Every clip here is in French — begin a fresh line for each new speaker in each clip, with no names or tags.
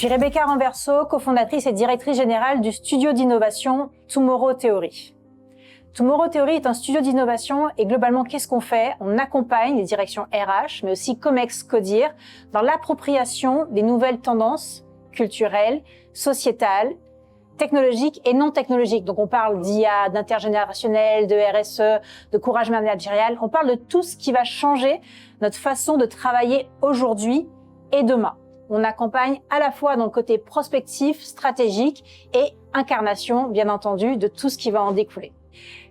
suis Rebecca Renverso, cofondatrice et directrice générale du studio d'innovation Tomorrow Theory. Tomorrow Theory est un studio d'innovation et globalement, qu'est-ce qu'on fait? On accompagne les directions RH, mais aussi Comex Codir, dans l'appropriation des nouvelles tendances culturelles, sociétales, technologiques et non technologiques. Donc on parle d'IA, d'intergénérationnel, de RSE, de courage managérial. On parle de tout ce qui va changer notre façon de travailler aujourd'hui et demain. On accompagne à la fois dans le côté prospectif, stratégique et incarnation, bien entendu, de tout ce qui va en découler.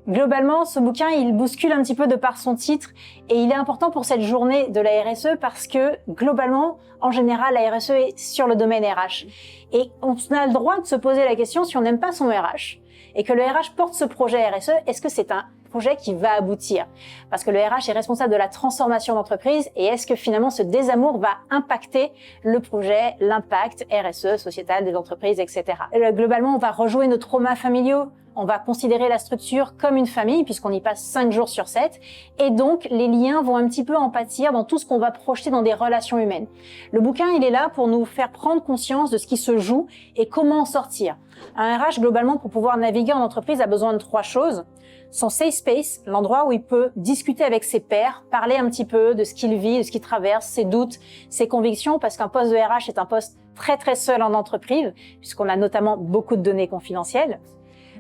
Globalement, ce bouquin, il bouscule un petit peu de par son titre et il est important pour cette journée de la RSE parce que, globalement, en général, la RSE est sur le domaine RH. Et on a le droit de se poser la question si on n'aime pas son RH et que le RH porte ce projet RSE, est-ce que c'est un projet qui va aboutir? Parce que le RH est responsable de la transformation d'entreprise et est-ce que finalement ce désamour va impacter le projet, l'impact RSE, sociétal des entreprises, etc. Globalement, on va rejouer nos traumas familiaux. On va considérer la structure comme une famille puisqu'on y passe 5 jours sur 7 et donc les liens vont un petit peu en pâtir dans tout ce qu'on va projeter dans des relations humaines. Le bouquin, il est là pour nous faire prendre conscience de ce qui se joue et comment en sortir. Un RH, globalement, pour pouvoir naviguer en entreprise, a besoin de 3 choses. Son safe space, l'endroit où il peut discuter avec ses pairs, parler un petit peu de ce qu'il vit, de ce qu'il traverse, ses doutes, ses convictions, parce qu'un poste de RH est un poste très seul en entreprise, puisqu'on a notamment beaucoup de données confidentielles.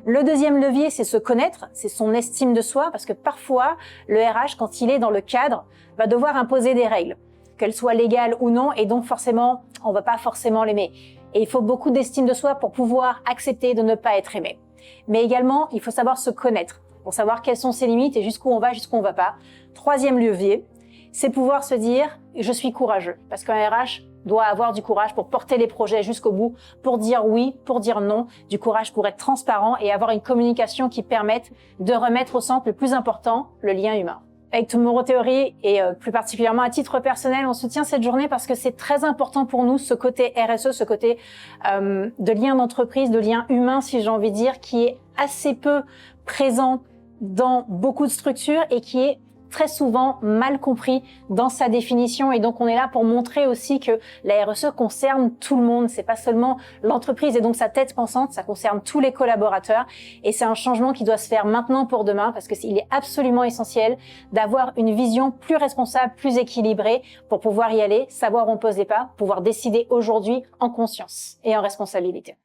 Le deuxième levier, c'est se connaître, c'est son estime de soi, parce que parfois, le RH, quand il est dans le cadre, va devoir imposer des règles, qu'elles soient légales ou non, et donc forcément, on va pas forcément l'aimer. Et il faut beaucoup d'estime de soi pour pouvoir accepter de ne pas être aimé. Mais également, il faut savoir se connaître, pour savoir quelles sont ses limites et jusqu'où on va pas. Troisième levier, c'est pouvoir se dire « je suis courageux », parce qu'un RH doit avoir du courage pour porter les projets jusqu'au bout, pour dire oui, pour dire non, du courage pour être transparent et avoir une communication qui permette de remettre au centre le plus important, le lien humain. Avec Tomorrow Theory et plus particulièrement à titre personnel, on soutient cette journée parce que c'est très important pour nous, ce côté RSE, ce côté de lien d'entreprise, de lien humain, si j'ai envie de dire, qui est assez peu présent dans beaucoup de structures et qui est très souvent mal compris dans sa définition. Et donc, on est là pour montrer aussi que la RSE concerne tout le monde. C'est pas seulement l'entreprise et donc sa tête pensante, ça concerne tous les collaborateurs. Et c'est un changement qui doit se faire maintenant pour demain parce qu'il est absolument essentiel d'avoir une vision plus responsable, plus équilibrée pour pouvoir y aller, savoir où on pose les pas, pouvoir décider aujourd'hui en conscience et en responsabilité.